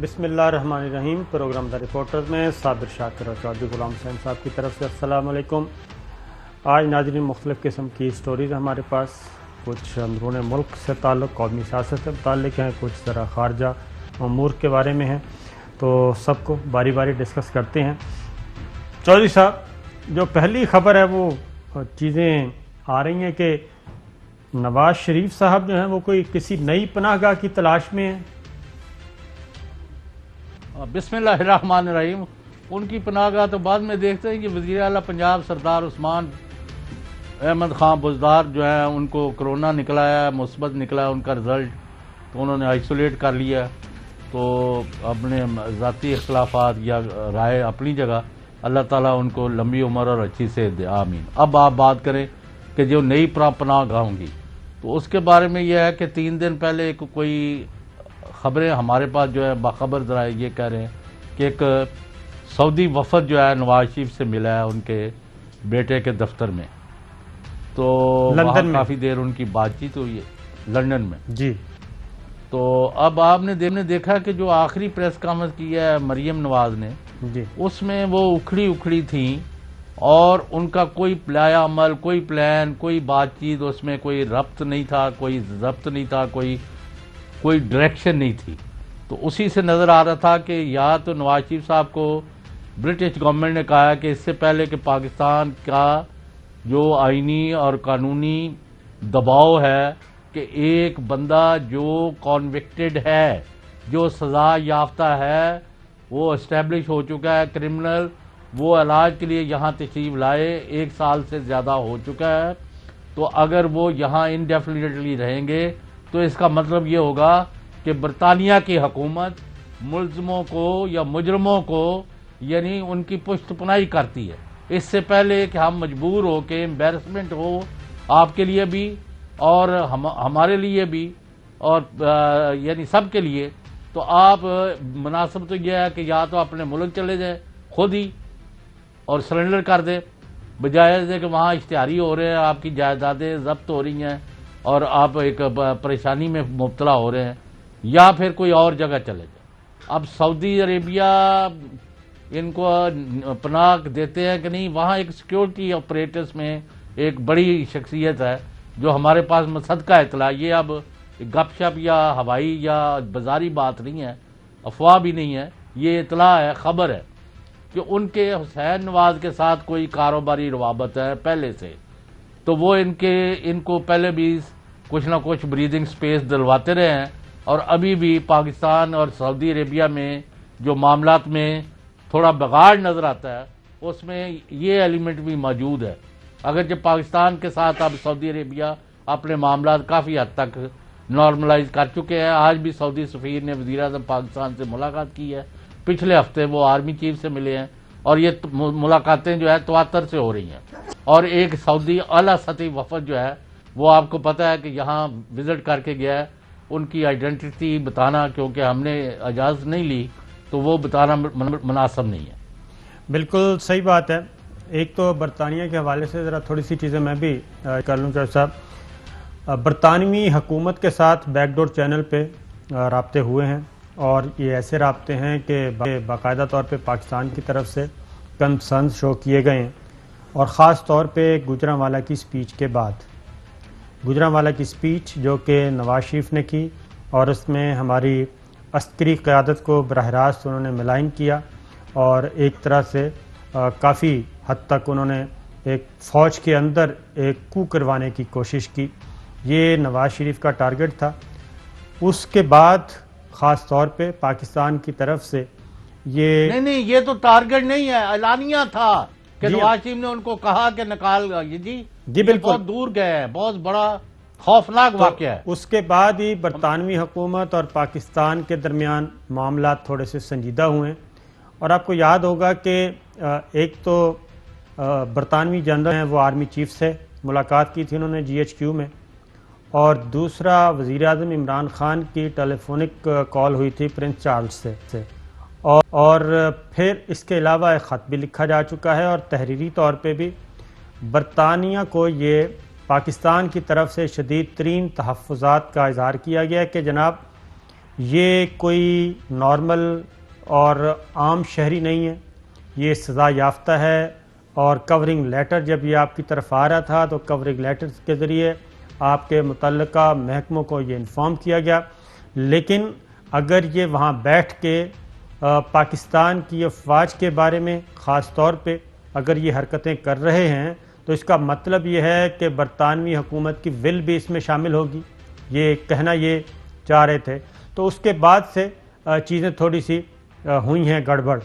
بسم اللہ الرحمن الرحیم۔ پروگرام دا رپورٹر میں صابر شاکر اور چودھری غلام حسین صاحب کی طرف سے السلام علیکم۔ آج ناظرین مختلف قسم کی سٹوریز ہمارے پاس، کچھ اندرون ملک سے تعلق، قومی سیاست سے متعلق ہیں، کچھ ذرا خارجہ امور کے بارے میں ہیں، تو سب کو باری باری ڈسکس کرتے ہیں۔ چودھری صاحب، جو پہلی خبر ہے وہ چیزیں آ رہی ہیں کہ نواز شریف صاحب جو ہیں وہ کوئی کسی نئی پناہ گاہ کی تلاش میں ہیں۔ بسم اللہ الرحمن الرحیم۔ ان کی پناہ گاہ تو بعد میں دیکھتے ہیں کہ وزیر اعلیٰ پنجاب سردار عثمان احمد خان بزدار جو ہے ان کو کرونا نکلا ہے، مثبت نکلا ہے ان کا رزلٹ، تو انہوں نے آئسولیٹ کر لیا، تو اپنے ذاتی اختلافات یا رائے اپنی جگہ، اللہ تعالیٰ ان کو لمبی عمر اور اچھی صحت دے، آمین۔ اب آپ بات کریں کہ جو نئی پناہ گاہ ہوں گی، تو اس کے بارے میں یہ ہے کہ 3 دن پہلے کوئی خبریں ہمارے پاس جو ہے باخبر ذرائع یہ کہہ رہے ہیں کہ ایک سعودی وفد جو ہے نواز شریف سے ملا ہے ان کے بیٹے کے دفتر میں، تو وہاں کافی دیر ان کی بات چیت ہوئی ہے لندن میں جی۔ تو اب آپ نے دیکھا کہ جو آخری پریس کانفرنس کی ہے مریم نواز نے جی، اس میں وہ اکھڑی تھیں، اور ان کا کوئی پلایا عمل، کوئی پلان، کوئی بات چیت، اس میں کوئی ربط نہیں تھا، کوئی ضبط نہیں تھا، کوئی ڈائریکشن نہیں تھی۔ تو اسی سے نظر آ رہا تھا کہ یا تو نواز شریف صاحب کو برٹش گورنمنٹ نے کہا کہ اس سے پہلے کہ پاکستان کا جو آئینی اور قانونی دباؤ ہے کہ ایک بندہ جو کانوکٹڈ ہے، جو سزا یافتہ ہے، وہ اسٹیبلش ہو چکا ہے کرمنل، وہ علاج کے لیے یہاں تشریف لائے، 1 سال سے زیادہ ہو چکا ہے، تو اگر وہ یہاں انڈیفینیٹلی رہیں گے تو اس کا مطلب یہ ہوگا کہ برطانیہ کی حکومت ملزموں کو یا مجرموں کو یعنی ان کی پشت پناہی کرتی ہے۔ اس سے پہلے کہ ہم مجبور ہو کہ امبیرسمنٹ ہو آپ کے لیے بھی اور ہمارے لیے بھی اور یعنی سب کے لیے، تو آپ مناسب تو یہ ہے کہ یا تو اپنے ملک چلے جائیں خود ہی اور سرنڈر کر دیں، بجائے سے کہ وہاں اشتہاری ہو رہے ہیں، آپ کی جائیدادیں ضبط ہو رہی ہیں اور آپ ایک پریشانی میں مبتلا ہو رہے ہیں، یا پھر کوئی اور جگہ چلے جائیں۔ اب سعودی عربیہ ان کو پناہ دیتے ہیں کہ نہیں، وہاں ایک سیکیورٹی آپریٹرز میں ایک بڑی شخصیت ہے جو ہمارے پاس مصدقہ اطلاع، یہ اب گپ شپ یا ہوائی یا بازاری بات نہیں ہے، افواہ بھی نہیں ہے، یہ اطلاع ہے، خبر ہے کہ ان کے حسین نواز کے ساتھ کوئی کاروباری روابط ہے پہلے سے، تو وہ ان کو پہلے بھی کچھ نہ کچھ بریدنگ سپیس دلواتے رہے ہیں، اور ابھی بھی پاکستان اور سعودی عربیہ میں جو معاملات میں تھوڑا بگاڑ نظر آتا ہے اس میں یہ ایلیمنٹ بھی موجود ہے۔ اگرچہ پاکستان کے ساتھ اب سعودی عربیہ اپنے معاملات کافی حد تک نارملائز کر چکے ہیں۔ آج بھی سعودی سفیر نے وزیر اعظم پاکستان سے ملاقات کی ہے، پچھلے ہفتے وہ آرمی چیف سے ملے ہیں، اور یہ ملاقاتیں جو ہے تواتر سے ہو رہی ہیں، اور ایک سعودی اعلیٰ سطحی وفد جو ہے وہ آپ کو پتہ ہے کہ یہاں وزٹ کر کے گیا ہے، ان کی آئیڈینٹی بتانا کیونکہ ہم نے اجازت نہیں لی تو وہ بتانا مناسب نہیں ہے۔ بالکل صحیح بات ہے۔ ایک تو برطانیہ کے حوالے سے ذرا تھوڑی سی چیزیں میں بھی کر لوں چودھری صاحب۔ برطانوی حکومت کے ساتھ بیک ڈور چینل پہ رابطے ہوئے ہیں، اور یہ ایسے رابطے ہیں کہ باقاعدہ طور پہ پاکستان کی طرف سے کنسرنز شو کیے گئے ہیں، اور خاص طور پہ گوجرانوالا کی سپیچ کے بعد، گوجرانوالا کی سپیچ جو کہ نواز شریف نے کی، اور اس میں ہماری عسکری قیادت کو براہ راست انہوں نے ملائن کیا، اور ایک طرح سے کافی حد تک انہوں نے ایک فوج کے اندر ایک کو کروانے کی کوشش کی۔ یہ نواز شریف کا ٹارگٹ تھا۔ اس کے بعد خاص طور پہ پاکستان کی طرف سے یہ تو ٹارگٹ نہیں ہے، اعلانیہ تھا کہ نواز شریف نے ان کو کہا کہ نکال جی بالکل بہت دور گئے ہیں، بہت بڑا خوفناک واقعہ ہے۔ اس کے بعد ہی برطانوی حکومت اور پاکستان کے درمیان معاملات تھوڑے سے سنجیدہ ہوئے، اور آپ کو یاد ہوگا کہ ایک تو برطانوی جنرل ہیں وہ آرمی چیف سے ملاقات کی تھی انہوں نے GHQ میں، اور دوسرا وزیر اعظم عمران خان کی ٹیلی فونک کال ہوئی تھی پرنس چارلز سے، اور پھر اس کے علاوہ ایک خط بھی لکھا جا چکا ہے، اور تحریری طور پہ بھی برطانیہ کو یہ پاکستان کی طرف سے شدید ترین تحفظات کا اظہار کیا گیا ہے کہ جناب یہ کوئی نارمل اور عام شہری نہیں ہے، یہ سزا یافتہ ہے، اور کورنگ لیٹر جب یہ آپ کی طرف آ رہا تھا تو کورنگ لیٹر کے ذریعے آپ کے متعلقہ محکموں کو یہ انفارم کیا گیا، لیکن اگر یہ وہاں بیٹھ کے پاکستان کی افواج کے بارے میں خاص طور پہ اگر یہ حرکتیں کر رہے ہیں تو اس کا مطلب یہ ہے کہ برطانوی حکومت کی ول بھی اس میں شامل ہوگی، یہ کہنا یہ چاہ رہے تھے۔ تو اس کے بعد سے چیزیں تھوڑی سی ہوئی ہیں گڑبڑ۔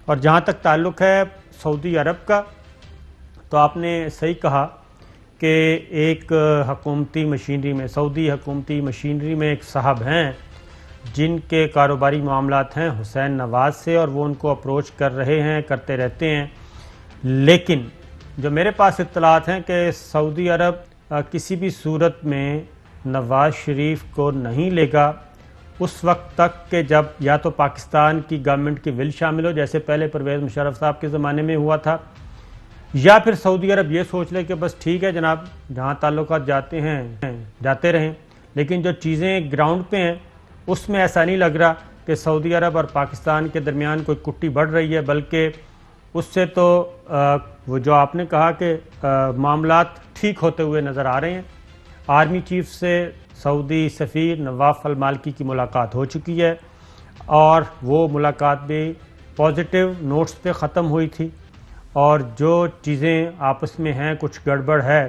اور جہاں تک تعلق ہے سعودی عرب کا، تو آپ نے صحیح کہا کہ ایک حکومتی مشینری میں، سعودی حکومتی مشینری میں ایک صاحب ہیں جن کے کاروباری معاملات ہیں حسین نواز سے، اور وہ ان کو اپروچ کر رہے ہیں، کرتے رہتے ہیں، لیکن جو میرے پاس اطلاعات ہیں کہ سعودی عرب کسی بھی صورت میں نواز شریف کو نہیں لے گا اس وقت تک کہ جب یا تو پاکستان کی گورنمنٹ کی ول شامل ہو، جیسے پہلے پرویز مشرف صاحب کے زمانے میں ہوا تھا، یا پھر سعودی عرب یہ سوچ لے کہ بس ٹھیک ہے جناب، جہاں تعلقات جاتے ہیں جاتے رہیں۔ لیکن جو چیزیں گراؤنڈ پہ ہیں اس میں ایسا نہیں لگ رہا کہ سعودی عرب اور پاکستان کے درمیان کوئی کٹی بڑھ رہی ہے، بلکہ اس سے تو وہ جو آپ نے کہا کہ معاملات ٹھیک ہوتے ہوئے نظر آ رہے ہیں۔ آرمی چیف سے سعودی سفیر نواف المالکی کی ملاقات ہو چکی ہے، اور وہ ملاقات بھی پازیٹیو نوٹس پہ ختم ہوئی تھی، اور جو چیزیں آپس میں ہیں کچھ گڑبڑ ہے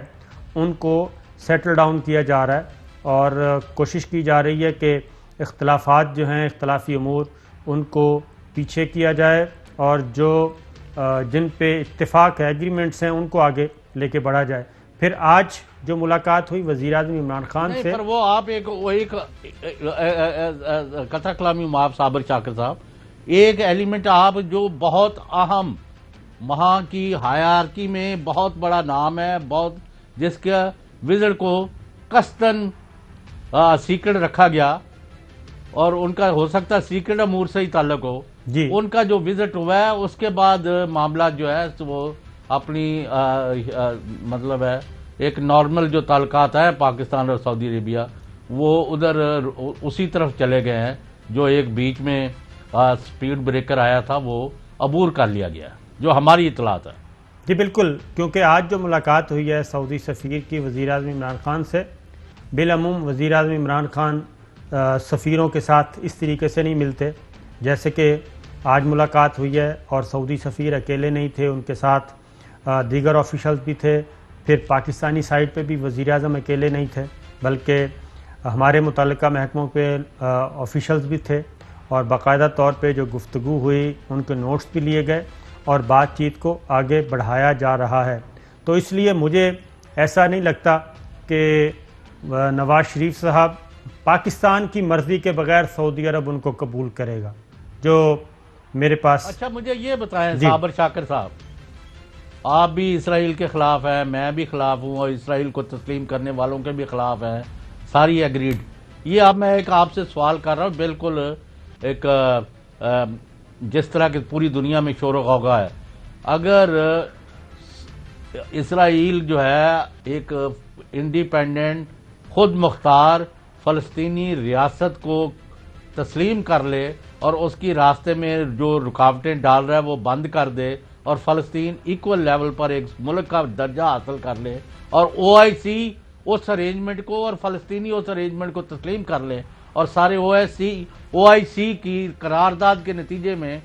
ان کو سیٹل ڈاؤن کیا جا رہا ہے، اور کوشش کی جا رہی ہے کہ اختلافات جو ہیں، اختلافی امور، ان کو پیچھے کیا جائے، اور جو جن پہ اتفاق ہے، ایگریمنٹس ہیں، ان کو آگے لے کے بڑھا جائے۔ پھر آج جو ملاقات ہوئی وزیر اعظم عمران خان سے، پر وہ آپ ایک قطع کلامی معاف صابر شاکر صاحب، ایک ایلیمنٹ آپ جو بہت اہم وہاں کی ہائرارکی میں بہت بڑا نام ہے، بہت جس کے وزٹ کو قصداً سیکرٹ رکھا گیا، اور ان کا ہو سکتا ہے سیکرٹ امور سے ہی تعلق ہو، جی ان کا جو وزٹ ہوا ہے اس کے بعد معاملات جو ہے وہ اپنی مطلب ہے ایک نارمل جو تعلقات ہیں پاکستان اور سعودی عربیہ، وہ ادھر اسی طرف چلے گئے ہیں، جو ایک بیچ میں سپیڈ بریکر آیا تھا وہ عبور کر لیا گیا، جو ہماری اطلاعات ہے۔ جی بالکل، کیونکہ آج جو ملاقات ہوئی ہے سعودی سفیر کی وزیر اعظم عمران خان سے، بالعموم وزیر اعظم عمران خان سفیروں کے ساتھ اس طریقے سے نہیں ملتے جیسے کہ آج ملاقات ہوئی ہے، اور سعودی سفیر اکیلے نہیں تھے، ان کے ساتھ دیگر آفیشلز بھی تھے، پھر پاکستانی سائٹ پہ بھی وزیر اعظم اکیلے نہیں تھے، بلکہ ہمارے متعلقہ محکموں پہ آفیشلز بھی تھے، اور باقاعدہ طور پہ جو گفتگو ہوئی ان کے نوٹس بھی لیے گئے، اور بات چیت کو آگے بڑھایا جا رہا ہے۔ تو اس لیے مجھے ایسا نہیں لگتا کہ نواز شریف صاحب پاکستان کی مرضی کے بغیر سعودی عرب ان کو قبول کرے گا، جو میرے پاس۔ اچھا مجھے یہ بتائیں جی صابر شاکر صاحب، آپ بھی اسرائیل کے خلاف ہیں، میں بھی خلاف ہوں، اور اسرائیل کو تسلیم کرنے والوں کے بھی خلاف ہیں، ساری ایگریڈ۔ یہ اب میں ایک آپ سے سوال کر رہا ہوں، بالکل ایک جس طرح کی پوری دنیا میں شور و غوغا ہے، اگر اسرائیل جو ہے ایک انڈیپینڈنٹ خود مختار فلسطینی ریاست کو تسلیم کر لے، اور اس کی راستے میں جو رکاوٹیں ڈال رہا ہے وہ بند کر دے، اور فلسطین ایکول لیول پر ایک ملک کا درجہ حاصل کر لے، اور او آئی سی اس ارینجمنٹ کو اور فلسطینی اس ارینجمنٹ کو تسلیم کر لیں، اور سارے او آئی سی کی قرارداد کے نتیجے میں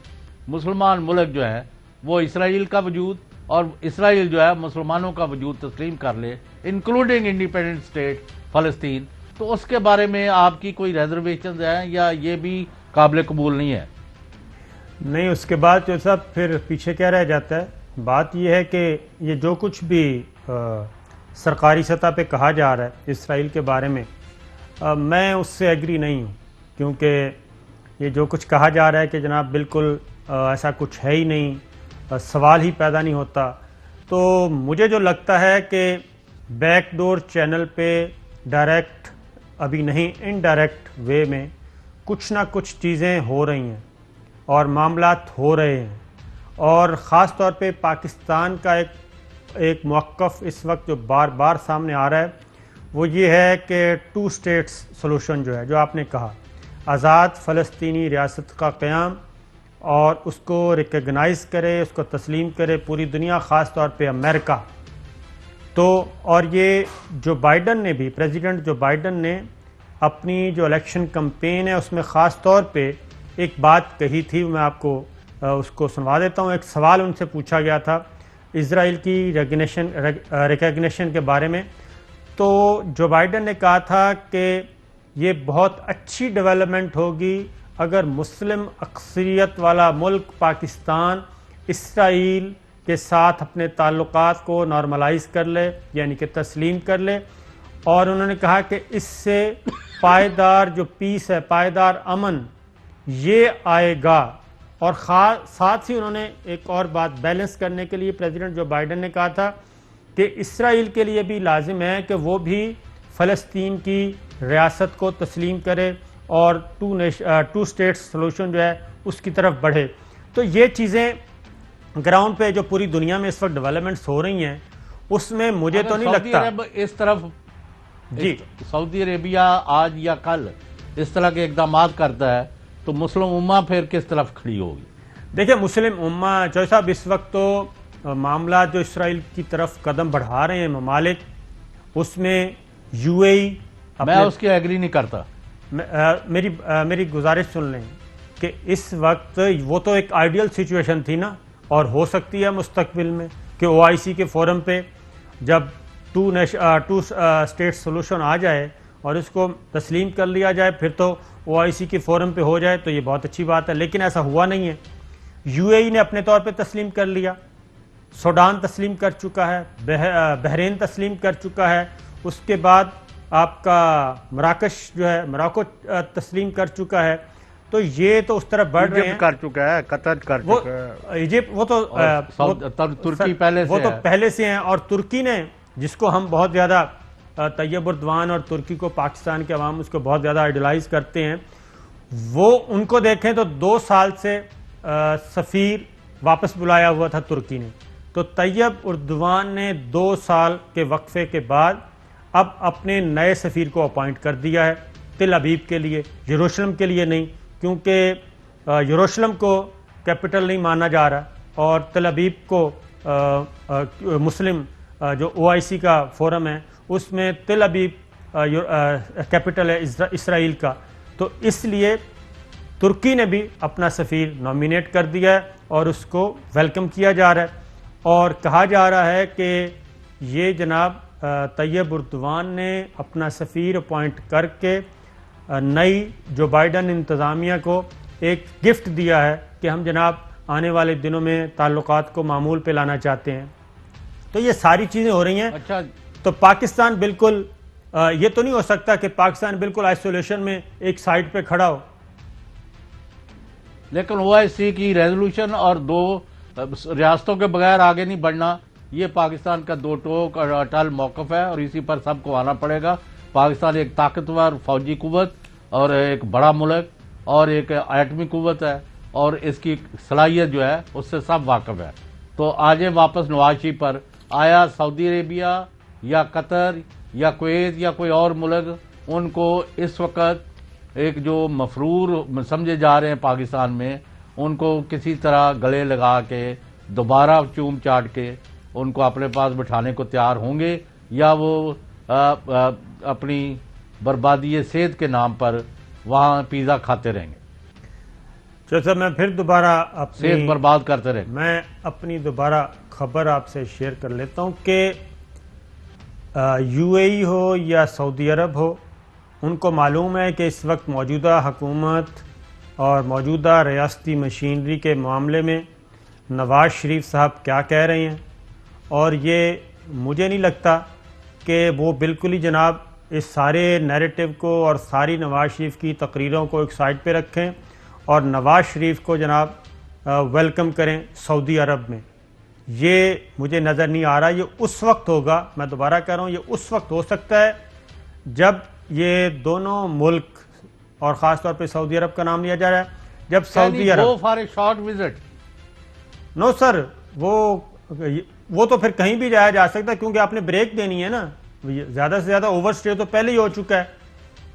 مسلمان ملک جو ہے وہ اسرائیل کا وجود اور اسرائیل جو ہے مسلمانوں کا وجود تسلیم کر لے، انکلوڈنگ انڈیپینڈنٹ اسٹیٹ فلسطین، تو اس کے بارے میں آپ کی کوئی ریزرویشنز ہیں یا یہ بھی قابل قبول نہیں ہے؟ نہیں، اس کے بعد جو سب پھر پیچھے کیا رہ جاتا ہے، بات یہ ہے کہ یہ جو کچھ بھی سرکاری سطح پہ کہا جا رہا ہے اسرائیل کے بارے میں، میں اس سے ایگری نہیں ہوں، کیونکہ یہ جو کچھ کہا جا رہا ہے کہ جناب بالکل ایسا کچھ ہے ہی نہیں، سوال ہی پیدا نہیں ہوتا۔ تو مجھے جو لگتا ہے کہ بیک ڈور چینل پہ ڈائریکٹ ابھی نہیں، انڈائریکٹ وے میں کچھ نہ کچھ چیزیں ہو رہی ہیں اور معاملات ہو رہے ہیں، اور خاص طور پہ پاکستان کا ایک موقف اس وقت جو بار بار سامنے آ رہا ہے وہ یہ ہے کہ 2 اسٹیٹس سولوشن جو ہے، جو آپ نے کہا، آزاد فلسطینی ریاست کا قیام اور اس کو ریکگنائز کرے، اس کو تسلیم کرے پوری دنیا، خاص طور پہ امریکہ. تو اور یہ جو بائیڈن نے بھی، پریزیڈنٹ جو بائیڈن نے اپنی جو الیکشن کمپین ہے اس میں خاص طور پہ ایک بات کہی تھی، میں آپ کو اس کو سنوا دیتا ہوں. ایک سوال ان سے پوچھا گیا تھا اسرائیل کی ریکگنیشن کے بارے میں. تو جو بائیڈن نے کہا تھا کہ یہ بہت اچھی ڈیولپمنٹ ہوگی اگر مسلم اکثریت والا ملک پاکستان اسرائیل کے ساتھ اپنے تعلقات کو نارملائز کر لے، یعنی کہ تسلیم کر لے. اور انہوں نے کہا کہ اس سے پائیدار جو پیس ہے، پائیدار امن یہ آئے گا. اور ساتھ ہی انہوں نے ایک اور بات بیلنس کرنے کے لیے پریزیڈنٹ جو بائیڈن نے کہا تھا کہ اسرائیل کے لیے بھی لازم ہے کہ وہ بھی فلسطین کی ریاست کو تسلیم کرے اور ٹو اسٹیٹ سولوشن جو ہے اس کی طرف بڑھے. تو یہ چیزیں گراؤنڈ پہ جو پوری دنیا میں اس وقت ڈیولپمنٹس ہو رہی ہیں اس میں مجھے تو نہیں لگتا. اس طرف جی سعودی عربیہ آج یا کل اس طرح کے اقدامات کرتا ہے تو مسلم امہ پھر کس طرف کھڑی ہوگی؟ دیکھیں مسلم امہ چوہے صاحب اس وقت تو معاملات جو اسرائیل کی طرف قدم بڑھا رہے ہیں ممالک، اس میں یو اے ای، میں اس کی ایگری نہیں کرتا. میری گزارش سن لیں کہ اس وقت وہ تو ایک آئیڈیل سچویشن تھی نا، اور ہو سکتی ہے مستقبل میں کہ او آئی سی کے فورم پہ جب ٹو اسٹیٹ سولوشن آ جائے اور اس کو تسلیم کر لیا جائے، پھر تو او آئی سی کے فورم پہ ہو جائے تو یہ بہت اچھی بات ہے. لیکن ایسا ہوا نہیں ہے. یو اے ای نے اپنے طور پہ تسلیم کر لیا، سوڈان تسلیم کر چکا ہے، بحرین تسلیم کر چکا ہے، اس کے بعد آپ کا مراکش جو ہے مراکو تسلیم کر چکا ہے. تو یہ تو اس طرف بڑھ رہے ہیں. کر چکا ہے، قطر کر چکا ہے، ایجپٹ وہ تو ترکی پہلے سے ہیں. اور ترکی نے، جس کو ہم بہت زیادہ طیب اردوان اور ترکی کو پاکستان کے عوام اس کو بہت زیادہ آئیڈلائز کرتے ہیں، وہ ان کو دیکھیں تو 2 سال سے سفیر واپس بلایا ہوا تھا ترکی نے. تو طیب اردوان نے 2 سال کے وقفے کے بعد اب اپنے نئے سفیر کو اپوائنٹ کر دیا ہے تل ابیب کے لیے، یروشلم کے لیے نہیں، کیونکہ یروشلم کو کیپٹل نہیں مانا جا رہا اور تل ابیب کو مسلم جو او آئی سی کا فورم ہے اس میں تل ابیب کیپٹل ہے اسرائیل کا. تو اس لیے ترکی نے بھی اپنا سفیر نامینیٹ کر دیا ہے اور اس کو ویلکم کیا جا رہا ہے. اور کہا جا رہا ہے کہ یہ جناب طیب اردوان نے اپنا سفیر اپوائنٹ کر کے نئی جو بائیڈن انتظامیہ کو ایک گفٹ دیا ہے کہ ہم جناب آنے والے دنوں میں تعلقات کو معمول پہ لانا چاہتے ہیں. تو یہ ساری چیزیں ہو رہی ہیں. اچھا، تو پاکستان بالکل یہ تو نہیں ہو سکتا کہ پاکستان بالکل آئسولیشن میں ایک سائڈ پہ کھڑا ہو. لیکن او آئی سی کی ریزولوشن اور 2 ریاستوں کے بغیر آگے نہیں بڑھنا، یہ پاکستان کا 2 ٹوک اور اٹل موقف ہے اور اسی پر سب کو آنا پڑے گا. پاکستان ایک طاقتور فوجی قوت اور ایک بڑا ملک اور ایک ایٹمی قوت ہے اور اس کی صلاحیت جو ہے اس سے سب واقف ہے. تو آجے واپس نوازی پر، آیا سعودی عربیہ یا قطر یا کویت یا کوئی اور ملک ان کو اس وقت ایک جو مفرور سمجھے جا رہے ہیں پاکستان میں، ان کو کسی طرح گلے لگا کے دوبارہ چوم چاٹ کے ان کو اپنے پاس بٹھانے کو تیار ہوں گے، یا وہ اپنی بربادی صحت کے نام پر وہاں پیزا کھاتے رہیں گے؟ سر میں پھر دوبارہ صحت برباد کرتے رہیں گے. میں اپنی دوبارہ خبر آپ سے شیئر کر لیتا ہوں کہ یو اے ای ہو یا سعودی عرب ہو، ان کو معلوم ہے کہ اس وقت موجودہ حکومت اور موجودہ ریاستی مشینری کے معاملے میں نواز شریف صاحب کیا کہہ رہے ہیں. اور یہ مجھے نہیں لگتا کہ وہ بالکل ہی جناب اس سارے نیریٹو کو اور ساری نواز شریف کی تقریروں کو ایک سائڈ پہ رکھیں اور نواز شریف کو جناب ویلکم کریں سعودی عرب میں. یہ مجھے نظر نہیں آ رہا. یہ اس وقت ہوگا، میں دوبارہ کہہ رہا ہوں، یہ اس وقت ہو سکتا ہے جب یہ دونوں ملک، اور خاص طور پہ سعودی عرب کا نام لیا جا رہا ہے، جب Saudi Arab go for a short visit. No sir, وہ تو پھر کہیں بھی جایا جا سکتا ہے کیونکہ آپ نے بریک دینی ہے نا. زیادہ سے زیادہ اوور اسٹے تو پہلے ہی ہو چکا ہے.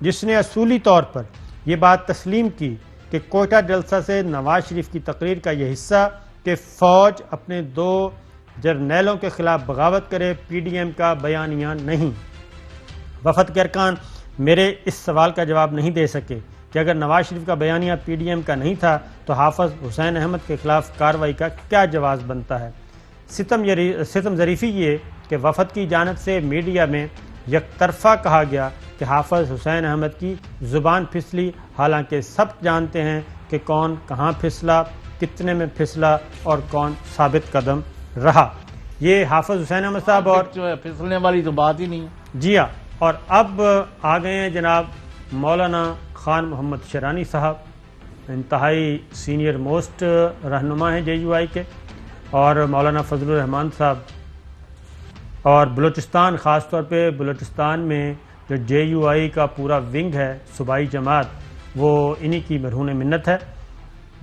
جس نے اصولی طور پر یہ بات تسلیم کی کہ کوئٹہ جلسہ سے نواز شریف کی تقریر کا یہ حصہ کہ فوج اپنے 2 جرنیلوں کے خلاف بغاوت کرے پی ڈی ایم کا بیانیہ نہیں۔ وفد کے ارکان میرے اس سوال کا جواب نہیں دے سکے کہ اگر نواز شریف کا بیانیہ پی ڈی ایم کا نہیں تھا تو حافظ حسین احمد کے خلاف کارروائی کا کیا جواز بنتا ہے۔ ستم ظریفی یہ کہ وفد کی جانب سے میڈیا میں یک طرفہ کہا گیا کہ حافظ حسین احمد کی زبان پھسلی، حالانکہ سب جانتے ہیں کہ کون کہاں پھسلا، کتنے میں پھسلا اور کون ثابت قدم رہا۔ یہ حافظ حسین احمد صاحب اور جو ہے پھسلنے والی تو بات ہی نہیں ہے۔ جی ہاں، اور اب آ گئے ہیں جناب مولانا خان محمد شیرانی صاحب، انتہائی سینئر موسٹ رہنما ہیں جے یو آئی کے، اور مولانا فضل الرحمان صاحب، اور بلوچستان خاص طور پہ بلوچستان میں جو جے یو آئی کا پورا ونگ ہے صوبائی جماعت، وہ انہی کی مرہون منت ہے۔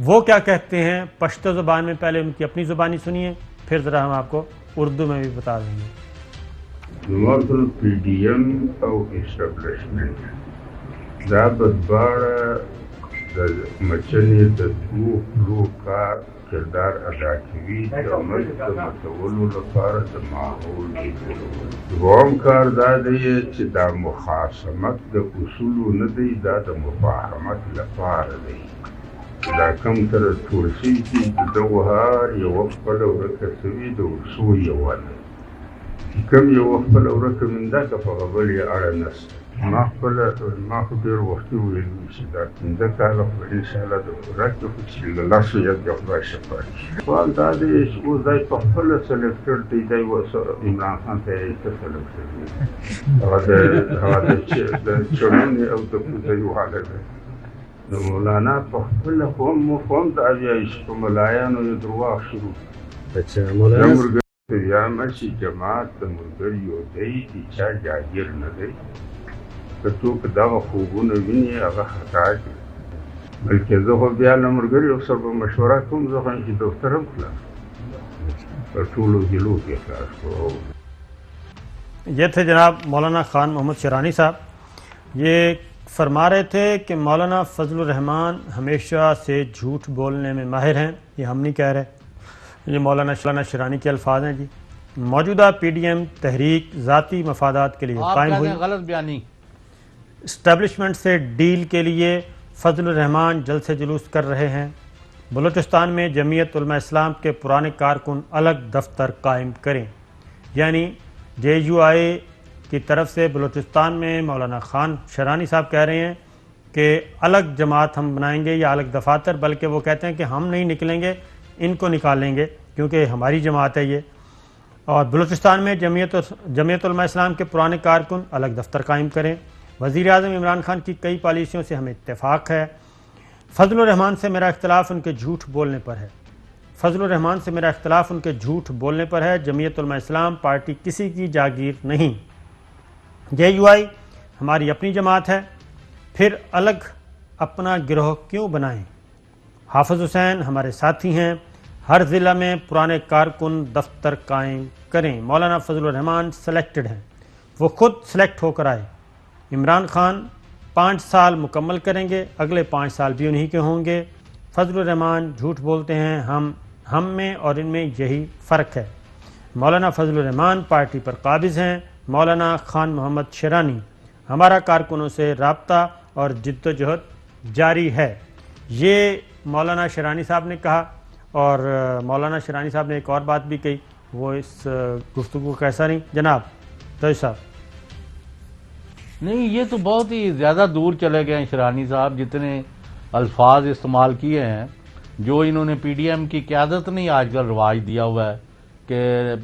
وہ کیا کہتے ہیں پشتو زبان میں، پہلے ان کی اپنی زبانی سنیے، پھر ذرا ہم آپ کو اردو میں بھی بتا دیں گے۔ نواصل پی ڈی ایم او اسٹیبلشمنٹ دا بدباره د مچنې د دوو پلو کار کردار ادا کوي د ملک د متولو لپاره د ماحول جوړول. دویم کار دا دی چې دا مخاصمت د اصولو نه دی، دا د مفاهمت لپاره دی. دا کم تر ټول شوي دي د دغو هر یوه خپله ورکه شوي د ورسو یوه ده. کم یوه خپله ورکه منده که په غبل یې اړه نشته. ما خو ډېر وختي ویلي چې دا 15 کاله خو انشاءالله د پوره کړو چې له لاسو یې د خدای شفا شي. سوال دا دی چې اوس دی په خپله سلیکټډ دی، دی عمران خان ته یې څه سلیکټډ دی، هغه د چړونې او د پوزۍ واله دی. د مولانا په خپله خو هم دا وایي چې په ملایانو یې درواغ شروع کړي. یامه چې جماعت د ملګریو دی، د چا جاګیر نه دی. که څوک دغه خوبونه ویني هغه خطا دي، بلکې زه خو بیا له ملګریو سره به مشوره کوم، زه خو چې دفتر هم خلاص په ټولو ضلعو کې خلاص کوم. یہ تھے جناب مولانا خان محمد شیرانی صاحب. یہ فرما رہے تھے کہ مولانا فضل الرحمان ہمیشہ سے جھوٹ بولنے میں ماہر ہیں. یہ ہم نہیں کہہ رہے، یہ مولانا شیرانی کے الفاظ ہیں. جی، موجودہ پی ڈی ایم تحریک ذاتی مفادات کے لیے قائم ہوئی، غلط بیانی، اسٹیبلشمنٹ سے ڈیل کے لیے فضل الرحمان جلسے جلوس کر رہے ہیں. بلوچستان میں جمعیت علماء اسلام کے پرانے کارکن الگ دفتر قائم کریں. یعنی جے یو آئی کی طرف سے بلوچستان میں مولانا خان شیرانی صاحب کہہ رہے ہیں کہ الگ جماعت ہم بنائیں گے یا الگ دفاتر، بلکہ وہ کہتے ہیں کہ ہم نہیں نکلیں گے، ان کو نکالیں گے کیونکہ ہماری جماعت ہے یہ. اور بلوچستان میں جمعیت علماء اسلام کے پرانے کارکن الگ دفتر قائم کریں. وزیر اعظم عمران خان کی کئی پالیسیوں سے ہمیں اتفاق ہے. فضل الرحمان سے میرا اختلاف ان کے جھوٹ بولنے پر ہے. فضل الرحمان سے میرا اختلاف ان کے جھوٹ بولنے پر ہے. جمعیت علماء اسلام پارٹی کسی کی جاگیر نہیں. جے یو آئی ہماری اپنی جماعت ہے، پھر الگ اپنا گروہ کیوں بنائیں؟ حافظ حسین ہمارے ساتھی ہیں. ہر ضلع میں پرانے کارکن دفتر قائم کریں. مولانا فضل الرحمان سلیکٹڈ ہیں، وہ خود سلیکٹ ہو کر آئے. عمران خان 5 سال مکمل کریں گے، اگلے 5 سال بھی انہی کے ہوں گے. فضل الرحمان جھوٹ بولتے ہیں، ہم میں اور ان میں یہی فرق ہے. مولانا فضل الرحمان پارٹی پر قابض ہیں. مولانا خان محمد شیرانی ہمارا کارکنوں سے رابطہ اور جد و جہد جاری ہے. یہ مولانا شیرانی صاحب نے کہا. اور مولانا شیرانی صاحب نے ایک اور بات بھی کہی، وہ اس گفتگو کا ایسا نہیں. جناب توش صاحب. نہیں، یہ تو بہت ہی زیادہ دور چلے گئے ہیں شیرانی صاحب. جتنے الفاظ استعمال کیے ہیں، جو انہوں نے پی ڈی ایم کی قیادت نہیں آج کل رواج دیا ہوا ہے کہ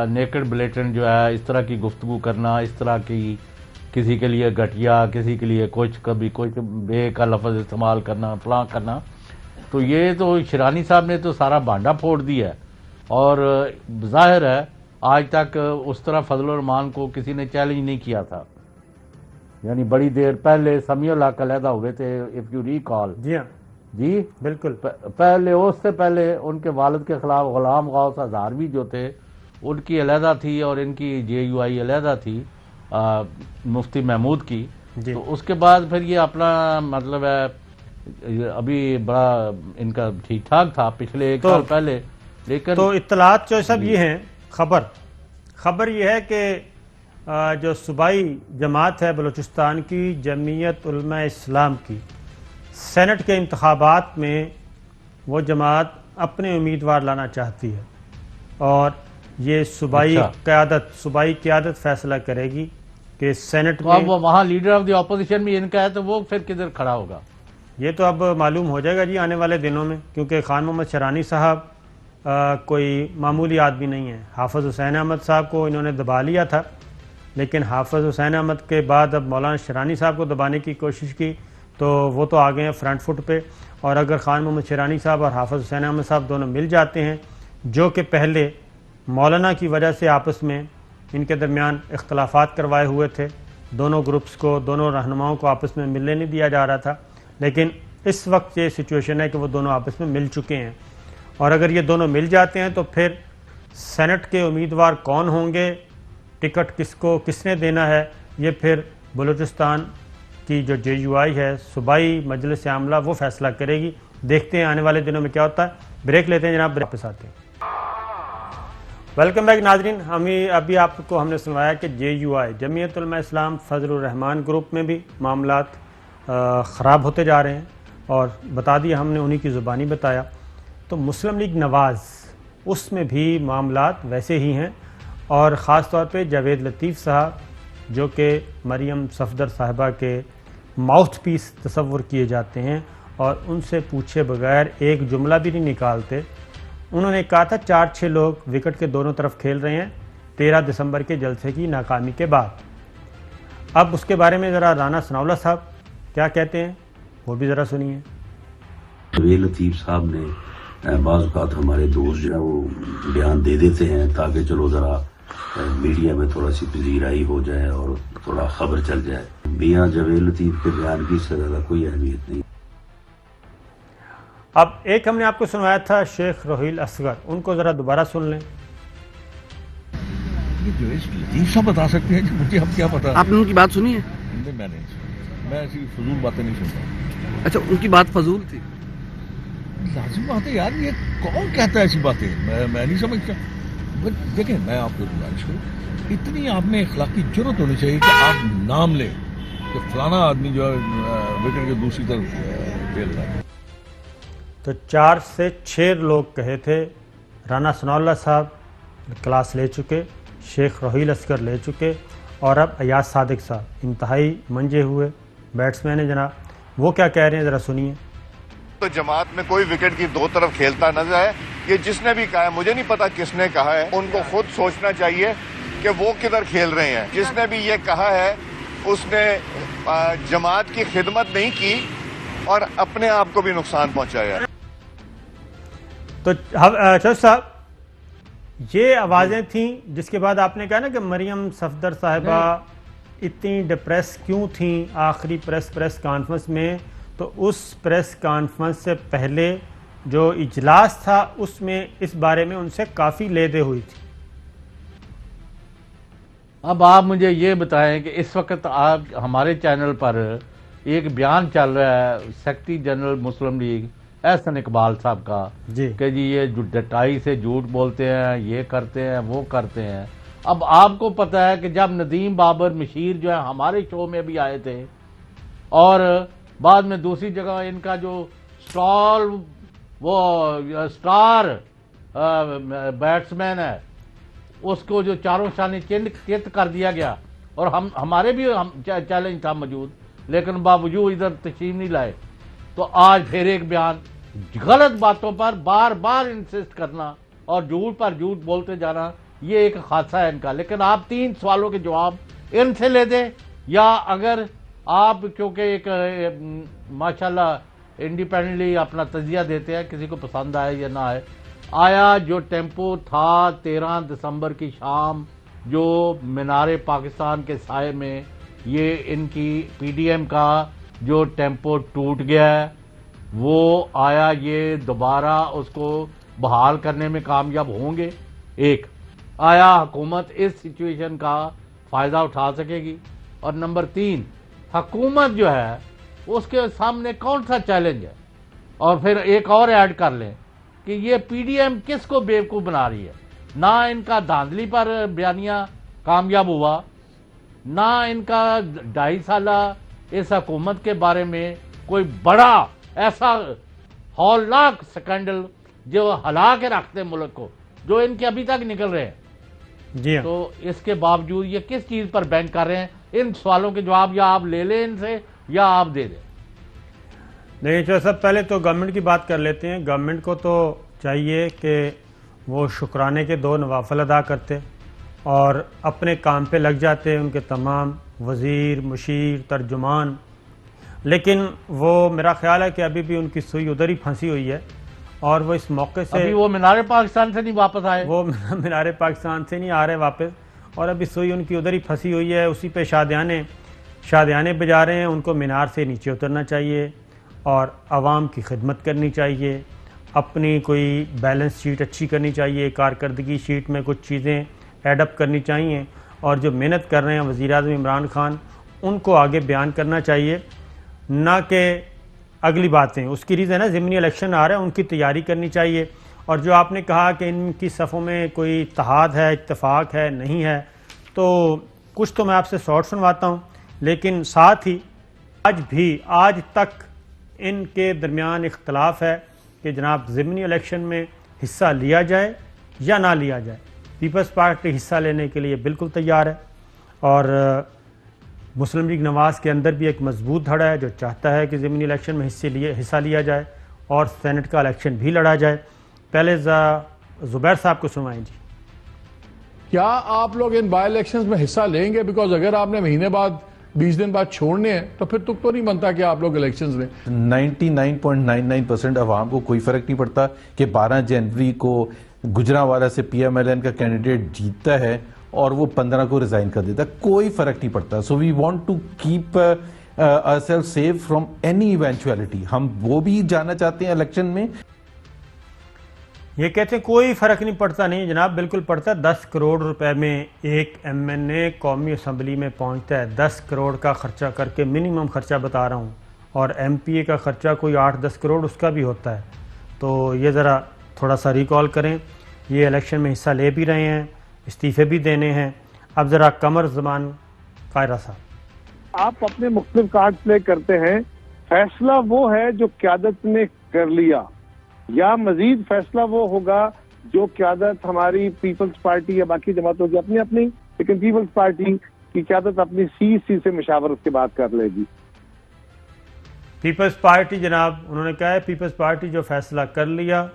نیکڈ بلیٹنٹ جو ہے اس طرح کی گفتگو کرنا، اس طرح کی کسی کے لیے گھٹیا، کسی کے لیے کچھ، کبھی کچھ بے کا لفظ استعمال کرنا، فلاں کرنا. تو یہ تو شیرانی صاحب نے تو سارا بانڈا پھوڑ دیا ہے. اور ظاہر ہے آج تک اس طرح فضل الرحمان کو کسی نے چیلنج نہیں کیا تھا. یعنی بڑی دیر پہلے سمیع اللہ کا علیحدہ ہوئے تھے، اف یو ریکال. جی ہاں، جی بالکل. پہلے اس سے پہلے ان کے والد کے خلاف غلام غوث ہزاروی جو تھے، ان کی علیحدہ تھی اور ان کی جے یو آئی علیحدہ تھی، مفتی محمود کی. جی تو اس کے بعد پھر یہ اپنا مطلب ہے ابھی بڑا ان کا ٹھیک ٹھاک تھا پچھلے ایک سال پہلے، لیکن تو اطلاعات جو سب یہ ہیں، خبر یہ ہے کہ جو صوبائی جماعت ہے بلوچستان کی، جمعیت علماء اسلام کی، سینٹ کے انتخابات میں وہ جماعت اپنے امیدوار لانا چاہتی ہے، اور یہ صوبائی قیادت فیصلہ کرے گی کہ سینٹ تو میں اب وہاں لیڈر آف دی اپوزیشن بھی ان کا ہے، تو وہ پھر کدھر کھڑا ہوگا؟ یہ تو اب معلوم ہو جائے گا جی آنے والے دنوں میں، کیونکہ خان محمد شرانی صاحب کوئی معمولی آدمی نہیں ہے۔ حافظ حسین احمد صاحب کو انہوں نے دبا لیا تھا، لیکن حافظ حسین احمد کے بعد اب مولانا شرانی صاحب کو دبانے کی کوشش کی تو وہ تو آ گئے ہیں فرنٹ فٹ پہ، اور اگر خان محمد شرانی صاحب اور حافظ حسین احمد صاحب دونوں مل جاتے ہیں، جو کہ پہلے مولانا کی وجہ سے آپس میں ان کے درمیان اختلافات کروائے ہوئے تھے، دونوں گروپس کو، دونوں رہنماؤں کو آپس میں ملنے نہیں دیا جا رہا تھا، لیکن اس وقت یہ سچویشن ہے کہ وہ دونوں آپس میں مل چکے ہیں، اور اگر یہ دونوں مل جاتے ہیں تو پھر سینٹ کے امیدوار کون ہوں گے، ٹکٹ کس نے دینا ہے، یہ پھر بلوچستان کی جو JUI ہے، صوبائی مجلس عاملہ، وہ فیصلہ کرے گی۔ دیکھتے ہیں آنے والے دنوں میں کیا ہوتا ہے۔ بریک لیتے ہیں جناب، واپس آتے ہیں۔ ویلکم بیک ناظرین، ابھی آپ کو ہم نے سنوایا کہ JUI جمعیت علماء اسلام فضل الرحمان گروپ میں بھی معاملات خراب ہوتے جا رہے ہیں، اور بتا دیا ہم نے، انہی کی زبانی بتایا۔ تو مسلم لیگ نواز، اس میں بھی معاملات ویسے ہی ہیں، اور خاص طور پہ جاوید لطیف صاحب جو کہ مریم صفدر صاحبہ کے ماؤتھ پیس تصور کیے جاتے ہیں، اور ان سے پوچھے بغیر ایک جملہ بھی نہیں نکالتے۔ انہوں نے کہا تھا 4-6 لوگ وکٹ کے دونوں طرف کھیل رہے ہیں 13 دسمبر کے جلسے کی ناکامی کے بعد۔ اب اس کے بارے میں ذرا رانا ثناءاللہ صاحب کیا کہتے ہیں، وہ بھی ذرا سنیے۔ جاوید لطیف صاحب نے بعض اوقات ہمارے دوست جو ہے وہ بیان دے دیتے ہیں تاکہ چلو ذرا میڈیا میں تھوڑا سی پذیرائی ہو جائے اور تھوڑا خبر چل جائے۔ میاں جاوید لطیف کے بیان کی اس سے زیادہ کوئی اہمیت نہیں۔ اب ایک ہم نے آپ کو سنوایا تھا شیخ روحیل اصغر، ان کو ذرا دوبارہ سن لیں۔ یہ جاوید لطیف صاحب بتا سکتے ہیں کہ مجھے اب کیا پتا۔ آپ نے ان کی بات سنی ہے؟ میں نہیں سنی، میں ایسی فضول باتیں نہیں سنتا۔ اچھا، ان کی بات فضول تھی؟ لازم بات ہے یار، یہ کون کہتا ہے ایسی باتیں؟ میں نہیں سمجھتا۔ دیکھیں، میں آپ کو گزارش کروں، اتنی آپ میں اخلاقی جرت ہونی چاہیے کہ آپ نام لیں کہ فلانا آدمی جو ہے وکٹ کے دوسری طرف کھیل رہا ہے۔ تو 4 سے 6 لوگ کہے تھے، رانا ثناءاللہ صاحب کلاس لے چکے، شیخ روحیل اصغر لے چکے، اور اب ایاز صادق صاحب انتہائی منجے ہوئے بیٹسمین ہیں جناب، وہ کیا کہہ رہے ہیں ذرا سنیے۔ تو جماعت میں کوئی وکٹ کی 2 طرف کھیلتا نظر ہے، یہ جس نے بھی کہا ہے، مجھے نہیں پتا کس نے کہا ہے، ان کو خود سوچنا چاہیے کہ وہ کدھر کھیل رہے ہیں۔ جس نے بھی یہ کہا ہے اس نے جماعت کی خدمت نہیں کی اور اپنے آپ کو بھی نقصان پہنچایا۔ تو چودھری صاحب، یہ آوازیں تھیں جس کے بعد آپ نے کہا نا کہ مریم صفدر صاحبہ اتنی ڈپریس کیوں تھیں آخری پریس کانفرنس میں، تو اس پریس کانفرنس سے پہلے جو اجلاس تھا اس میں اس بارے میں ان سے کافی لیدے ہوئی تھی۔ اب آپ مجھے یہ بتائیں کہ اس وقت آپ ہمارے چینل پر ایک بیان چل رہا ہے سیکرٹری جنرل مسلم لیگ احسن اقبال صاحب کا، جی کہ جی یہ ڈٹائی سے جھوٹ بولتے ہیں، یہ کرتے ہیں، وہ کرتے ہیں۔ اب آپ کو پتہ ہے کہ جب ندیم بابر مشیر جو ہے ہمارے شو میں بھی آئے تھے، اور بعد میں دوسری جگہ ان کا جو سٹار بیٹسمین ہے اس کو جو چاروں شانے چت کر دیا گیا، اور ہمارے بھی چیلنج تھا موجود، لیکن باوجود ادھر تشریف نہیں لائے۔ تو آج پھر ایک بیان، غلط باتوں پر بار بار انسسٹ کرنا اور جھوٹ پر جھوٹ بولتے جانا، یہ ایک حادثہ ہے ان کا۔ لیکن آپ 3 سوالوں کے جواب ان سے لے دیں، یا اگر آپ کیونکہ ایک ماشاءاللہ انڈیپینڈنٹلی اپنا تجزیہ دیتے ہیں، کسی کو پسند آئے یا نہ آئے، آیا جو ٹیمپو تھا 13 دسمبر کی شام جو مینار پاکستان کے سائے میں یہ ان کی PDM کا جو ٹیمپو ٹوٹ گیا ہے، وہ آیا یہ دوبارہ اس کو بحال کرنے میں کامیاب ہوں گے؟ ایک، آیا حکومت اس سچویشن کا فائدہ اٹھا سکے گی؟ اور نمبر 3، حکومت جو ہے اس کے سامنے کون سا چیلنج ہے؟ اور پھر ایک اور ایڈ کر لیں کہ یہ پی ڈی ایم کس کو بیوقوف بنا رہی ہے؟ نہ ان کا دھاندلی پر بیانیہ کامیاب ہوا، نہ ان کا 2.5 سالہ اس حکومت کے بارے میں کوئی بڑا ایسا ہولناک سکینڈل جو ہلا کے رکھتے ملک کو، جو ان کے ابھی تک نکل رہے ہیں۔ جی ہاں، تو اس کے باوجود یہ کس چیز پر بین کر رہے ہیں؟ ان سوالوں کے جواب یا آپ لے لیں ان سے یا آپ دے دیں۔ نہیں چودھری صاحب، پہلے تو گورنمنٹ کی بات کر لیتے ہیں۔ گورنمنٹ کو تو چاہیے کہ وہ شکرانے کے 2 نوافل ادا کرتے اور اپنے کام پہ لگ جاتے، ان کے تمام وزیر، مشیر، ترجمان، لیکن وہ میرا خیال ہے کہ ابھی بھی ان کی سوئی ادھر ہی پھنسی ہوئی ہے، اور وہ اس موقع سے ابھی وہ مینار پاکستان سے نہیں واپس آئے، وہ مینار پاکستان سے نہیں آ رہے واپس، اور ابھی سوئی ان کی ادھر ہی پھنسی ہوئی ہے، اسی پہ شادیانے بجا رہے ہیں۔ ان کو مینار سے نیچے اترنا چاہیے اور عوام کی خدمت کرنی چاہیے، اپنی کوئی بیلنس شیٹ اچھی کرنی چاہیے، کارکردگی شیٹ میں کچھ چیزیں ایڈ اپ کرنی چاہیے، اور جو محنت کر رہے ہیں وزیر اعظم عمران خان، ان کو آگے بیان کرنا چاہیے، نہ کہ اگلی باتیں۔ اس کی ریزن ہے ضمنی الیکشن آ رہا ہے، ان کی تیاری کرنی چاہیے۔ اور جو آپ نے کہا کہ ان کی صفوں میں کوئی اتحاد ہے، اتفاق ہے، نہیں ہے، تو کچھ تو میں آپ سے شارٹ سنواتا ہوں، لیکن ساتھ ہی آج تک ان کے درمیان اختلاف ہے کہ جناب ضمنی الیکشن میں حصہ لیا جائے یا نہ لیا جائے۔ پیپلز پارٹی حصہ لینے کے لیے بالکل تیار ہے، اور مسلم لیگ نواز کے اندر بھی ایک مضبوط دھڑا ہے جو چاہتا ہے کہ ضمنی الیکشن میں حصہ لیا جائے اور سینٹ کا الیکشن بھی لڑا جائے۔ پہلے زبیر صاحب کو سنوائیں جی۔ کیا آپ لوگ ان بائی الیکشنز میں حصہ لیں گے؟ بیکاز اگر آپ نے مہینے بعد 20 دن بعد چھوڑنے ہیں تو پھر تک تو نہیں بنتا کہ آپ لوگ الیکشنز لیں۔ 99.99% عوام کو کوئی فرق نہیں پڑتا کہ 12 جنوری کو گجرانوالہ سے پی ایم ایل این کا کینڈیڈیٹ جیتتا ہے اور وہ 15 کو ریزائن کر دیتا، کوئی فرق نہیں پڑتا۔ So we want to keep ourselves safe from any eventuality۔ ہم وہ بھی جانا چاہتے ہیں الیکشن میں۔ یہ کہتے ہیں کوئی فرق نہیں پڑتا، نہیں جناب بالکل پڑتا ہے۔ 10 کروڑ روپے میں ایک ایم این اے قومی اسمبلی میں پہنچتا ہے، 10 کروڑ کا خرچہ کر کے، منیمم خرچہ بتا رہا ہوں، اور ایم پی اے کا خرچہ کوئی 8-10 کروڑ اس کا بھی ہوتا ہے۔ تو یہ ذرا تھوڑا سا ریکال کریں، یہ الیکشن میں حصہ لے بھی رہے ہیں، استعفے بھی دینے ہیں۔ اب ذرا قمر زمان قائرہ صاحب، آپ اپنے مختلف کارڈ پلے کرتے ہیں، فیصلہ وہ ہے جو قیادت نے کر لیا، یا مزید فیصلہ وہ ہوگا جو قیادت ہماری پیپلز پارٹی یا باقی جماعتوں کی اپنی، لیکن پیپلز پارٹی کی قیادت اپنی سی سے مشاورت کے بعد کر لے گی۔ پیپلز پارٹی جناب انہوں نے کہا ہے پیپلز پارٹی جو فیصلہ کر لیا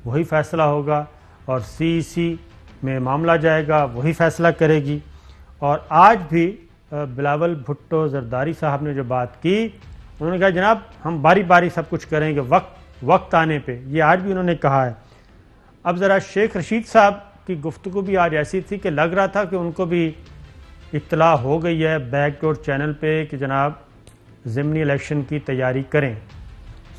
وہی فیصلہ ہوگا، اور سی میں معاملہ جائے گا وہی فیصلہ کرے گی۔ اور آج بھی بلاول بھٹو زرداری صاحب نے جو بات کی، انہوں نے کہا جناب ہم باری باری سب کچھ کریں گے وقت آنے پہ، یہ آج بھی انہوں نے کہا ہے۔ اب ذرا شیخ رشید صاحب کی گفتگو بھی آج ایسی تھی کہ لگ رہا تھا کہ ان کو بھی اطلاع ہو گئی ہے بیک ڈور چینل پہ کہ جناب ضمنی الیکشن کی تیاری کریں،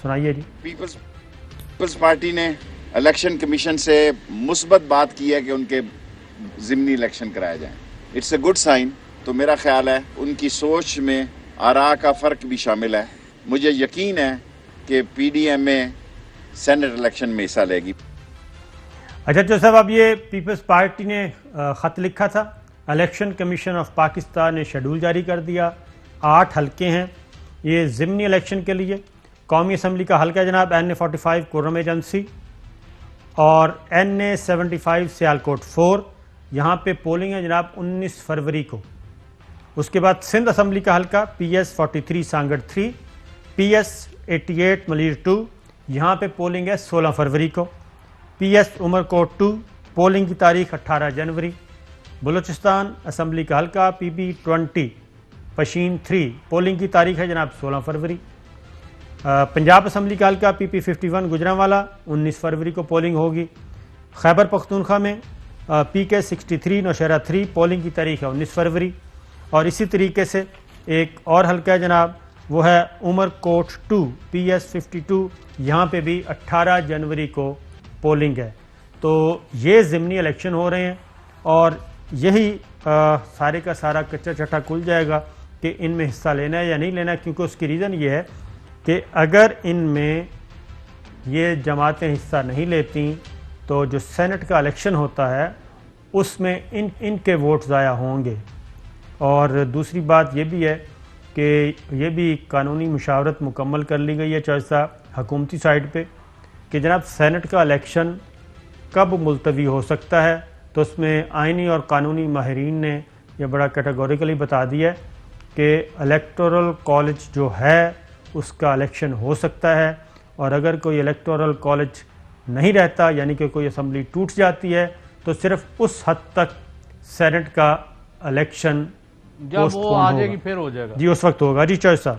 سنائیے جی۔ پیپلز پارٹی نے الیکشن کمیشن سے مثبت بات کی ہے کہ ان کے ضمنی الیکشن کرائے جائیں، اٹس اے گڈ سائن۔ تو میرا خیال ہے ان کی سوچ میں آراء کا فرق بھی شامل ہے۔ مجھے یقین ہے کہ پی ڈی ایم اے سینٹ الیکشن میں حصہ لے گی۔ اچھا جو صاحب، اب یہ پیپلز پارٹی نے خط لکھا تھا، الیکشن کمیشن آف پاکستان نے شیڈول جاری کر دیا، 8 حلقے ہیں یہ ضمنی الیکشن کے لیے۔ قومی اسمبلی کا حلقہ جناب NA45 کورم ایجنسی اور NA75 سیالکوٹ 4، یہاں پہ پولنگ ہے جناب 19 فروری کو۔ اس کے بعد سندھ اسمبلی کا حلقہ PS43 سانگڑ 3، PS88 ملیر 2، یہاں پہ پولنگ ہے 16 فروری کو۔ PS عمرکوٹ 2، پولنگ کی تاریخ 18 جنوری۔ بلوچستان اسمبلی کا حلقہ PB20 پشین 3، پولنگ کی تاریخ ہے جناب 16 فروری۔ پنجاب اسمبلی کا حلقہ PP51 گجرانوالہ 19 فروری کو پولنگ ہوگی۔ خیبر پختونخوا میں PK63 نوشہرہ 3، پولنگ کی تاریخ ہے 19 فروری۔ اور اسی طریقے سے ایک اور حلقہ ہے جناب، وہ ہے عمرکوٹ 2 PS52، یہاں پہ بھی 18 جنوری کو پولنگ ہے۔ تو یہ ضمنی الیکشن ہو رہے ہیں، اور یہی سارے کا سارا کچا چٹا کھل جائے گا کہ ان میں حصہ لینا ہے یا نہیں لینا ہے، کیونکہ اس کی ریزن یہ ہے کہ اگر ان میں یہ جماعتیں حصہ نہیں لیتی تو جو سینٹ کا الیکشن ہوتا ہے اس میں ان کے ووٹ ضائع ہوں گے. اور دوسری بات یہ بھی ہے کہ یہ بھی قانونی مشاورت مکمل کر لی گئی ہے چوہدری صاحب حکومتی سائٹ پہ کہ جناب سینٹ کا الیکشن کب ملتوی ہو سکتا ہے، تو اس میں آئینی اور قانونی ماہرین نے یہ بڑا کیٹیگوریکلی بتا دیا ہے کہ الیکٹورل کالج جو ہے اس کا الیکشن ہو سکتا ہے، اور اگر کوئی الیکٹورل کالج نہیں رہتا یعنی کہ کوئی اسمبلی ٹوٹ جاتی ہے تو صرف اس حد تک سینٹ کا الیکشن جب وہ آ جائے گی پھر ہو جائے گا. جی اس وقت ہوگا. جی چوہدری صاحب.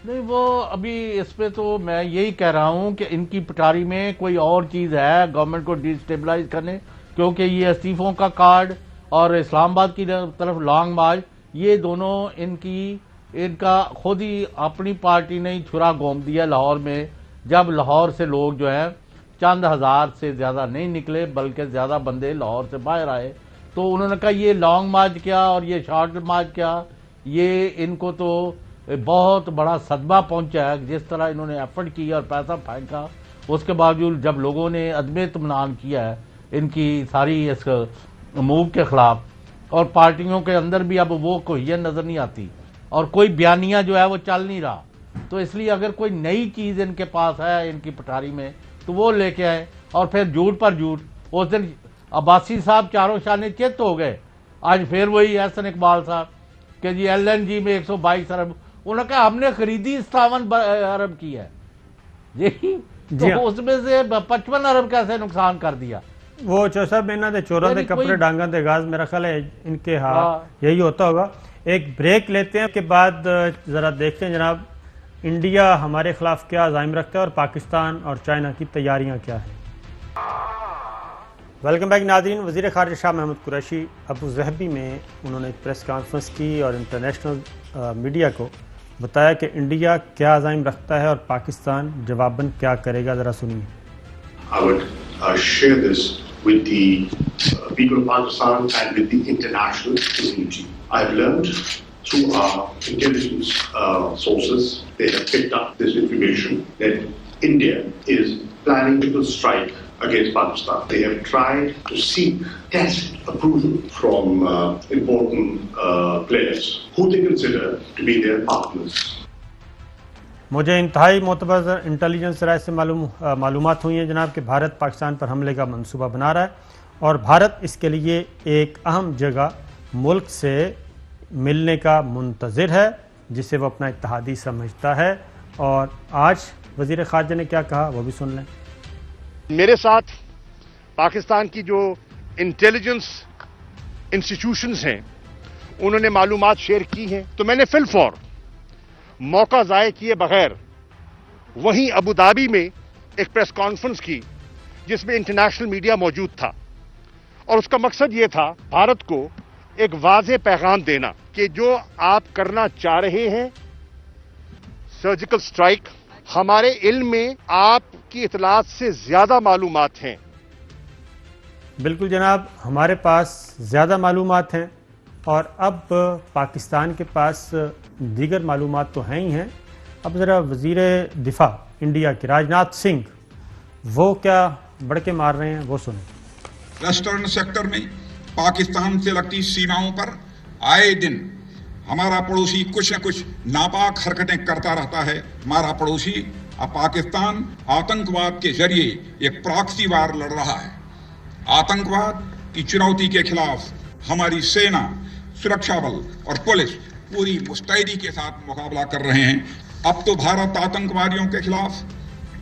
نہیں وہ ابھی اس پہ تو میں یہی کہہ رہا ہوں کہ ان کی پٹاری میں کوئی اور چیز ہے گورنمنٹ کو ڈی اسٹیبلائز کرنے، کیونکہ یہ استعفوں کا کارڈ اور اسلام آباد کی طرف لانگ مارچ، یہ دونوں ان کا خود ہی اپنی پارٹی نے چھرا گھوم دیا لاہور میں، جب لاہور سے لوگ جو ہیں چند ہزار سے زیادہ نہیں نکلے بلکہ زیادہ بندے لاہور سے باہر آئے، تو انہوں نے کہا یہ لانگ مارچ کیا اور یہ شارٹ مارچ کیا، یہ ان کو تو بہت بڑا صدمہ پہنچا ہے جس طرح انہوں نے ایفرٹ کی اور پیسہ پھینکا. اس کے باوجود جب لوگوں نے عدم اطمینان کیا ہے ان کی ساری اس موو کے خلاف، اور پارٹیوں کے اندر بھی اب وہ کوئی نظر نہیں آتی اور کوئی بیانیہ جو ہے وہ چل نہیں رہا، تو اس لیے اگر کوئی نئی چیز ان کے پاس ہے ان کی پٹاری میں تو وہ لے کے آئے. اور پھر جھوٹ پر جھوٹ، اس دن عباسی صاحب چاروں شانے چت ہو گئے، آج پھر وہی احسن اقبال صاحب کہ جی LNG میں 122 ارب، انہوں نے کہا ہم نے خریدی 57 ارب کی ہے جی، تو اس میں سے 55 ارب کیسے نقصان کر دیا. وہ چوہدری صاحب انہوں نے چوراں دے کپڑے ڈانگاں دے گاز، میرا خیال ہے ان کے یہی ہوتا ہوگا. ایک بریک لیتے ہیں، اس کے بعد ذرا دیکھتے ہیں جناب انڈیا ہمارے خلاف کیا عزائم رکھتا ہے اور پاکستان اور چائنا کی تیاریاں کیا ہیں. ویلکم بیک ناظرین. وزیر خارجہ شاہ محمود قریشی ابو ظہبی میں انہوں نے پریس کانفرنس کی اور انٹرنیشنل میڈیا کو بتایا کہ انڈیا کیا عزائم رکھتا ہے اور پاکستان جواباً کیا کرے گا. ذرا سنیے. I would share this with the people of Pakistan and with the international community. I've learned through our intelligence sources, they have picked up this information that India is planning to strike against Pakistan. They have tried to seek tacit approval from important players who they consider to be their partners. مجھے انتہائی معتبر intelligence ذرائع سے معلومات ہوئی ہیں جناب کہ بھارت پاکستان پر حملے کا منصوبہ بنا رہا ہے اور بھارت اس کے لیے ایک اہم جگہ ملک سے ملنے کا منتظر ہے جسے وہ اپنا اتحادی سمجھتا ہے. اور آج وزیر خارجہ نے کیا کہا وہ بھی سن لیں. میرے ساتھ پاکستان کی جو انٹیلیجنس انسٹیٹیوشنز ہیں انہوں نے معلومات شیئر کی ہیں، تو میں نے فی الفور موقع ضائع کیے بغیر وہیں ابوظہبی میں ایک پریس کانفرنس کی جس میں انٹرنیشنل میڈیا موجود تھا، اور اس کا مقصد یہ تھا بھارت کو ایک واضح پیغام دینا کہ جو آپ کرنا چاہ رہے ہیں سرجیکل سٹرائک، ہمارے علم میں آپ کی اطلاعات سے زیادہ معلومات ہیں. بالکل جناب، ہمارے پاس زیادہ معلومات ہیں اور اب پاکستان کے پاس دیگر معلومات تو ہیں ہی ہیں. اب ذرا وزیر دفاع انڈیا کے راجناتھ سنگھ وہ کیا بڑھ کے مار رہے ہیں وہ سنیں. ویسٹرن سیکٹر میں پاکستان سے لگتی سیماؤں پر آئے دن ہمارا پڑوسی کچھ نہ کچھ ناپاک حرکتیں کرتا رہتا ہے. ہمارا پڑوسی اب پاکستان آتنکواد کے ذریعے ایک پراکسی وار لڑ رہا ہے. آتنکواد کی چنوتی کے خلاف ہماری سینا، سرکشا بل اور پولیس پوری مستعدی کے ساتھ مقابلہ کر رہے ہیں. اب تو بھارت آتنکوادیوں کے خلاف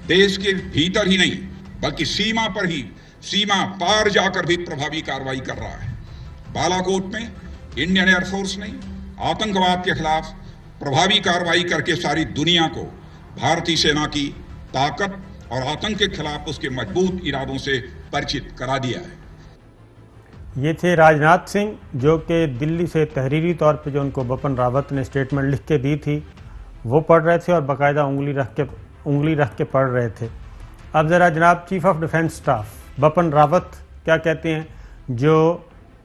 دیش کے بھیتر ہی نہیں بلکہ سیما پر ہی، سیما پار جا کر بھی پربھاوی کارروائی کر رہا ہے. بالاکوٹ میں انڈین ایئر فورس نے آتنکواد کے خلاف پربھاوی کارروائی کر کے ساری دنیا کو بھارتی سینا کی طاقت اور آتنک کے خلاف اس کے مضبوط ارادوں سے پریچت کرا دیا ہے. یہ تھے راجناتھ سنگھ جو کہ دلی سے تحریری طور پہ جو ان کو بپن راوت نے اسٹیٹمنٹ لکھ کے دی تھی وہ پڑھ رہے تھے اور باقاعدہ انگلی رکھ کے پڑھ رہے تھے. اب ذرا جناب chief of defence staff Bipin Rawat کیا کہتے ہیں جو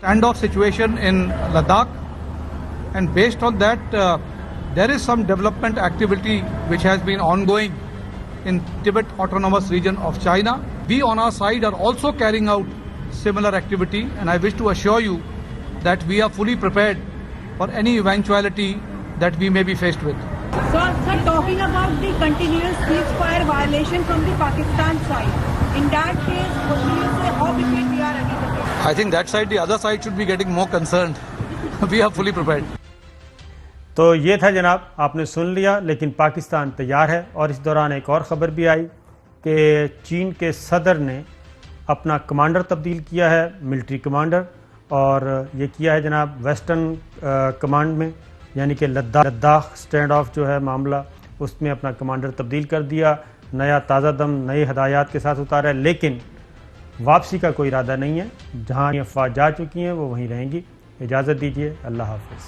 Standoff situation in Ladakh, and based on that there is some development activity which has been ongoing in Tibet Autonomous Region of China. We on our side are also carrying out similar activity, and I wish to assure you that we are fully prepared for any eventuality that we may be faced with. Sir, talking about the continuous ceasefire violation from the Pakistan side, in that case, what do you say, how prepared we are against it? I think that side, the other side should be getting more concerned. We are fully prepared. تو یہ تھا جناب، آپ نے سن لیا، لیکن پاکستان تیار ہے. اور اس دوران ایک اور خبر بھی آئی کہ چین کے صدر نے اپنا کمانڈر تبدیل کیا ہے، ملٹری کمانڈر، اور یہ کیا ہے جناب ویسٹرن کمانڈ میں، یعنی کہ لداخ اسٹینڈ آف جو ہے معاملہ، اس میں اپنا کمانڈر تبدیل کر دیا، نیا تازہ دم نئے ہدایات کے ساتھ اتارا ہے. لیکن واپسی کا کوئی ارادہ نہیں ہے. جہاں یہ افواج جا چکی ہیں وہ وہیں رہیں گی. اجازت دیجیے، اللہ حافظ.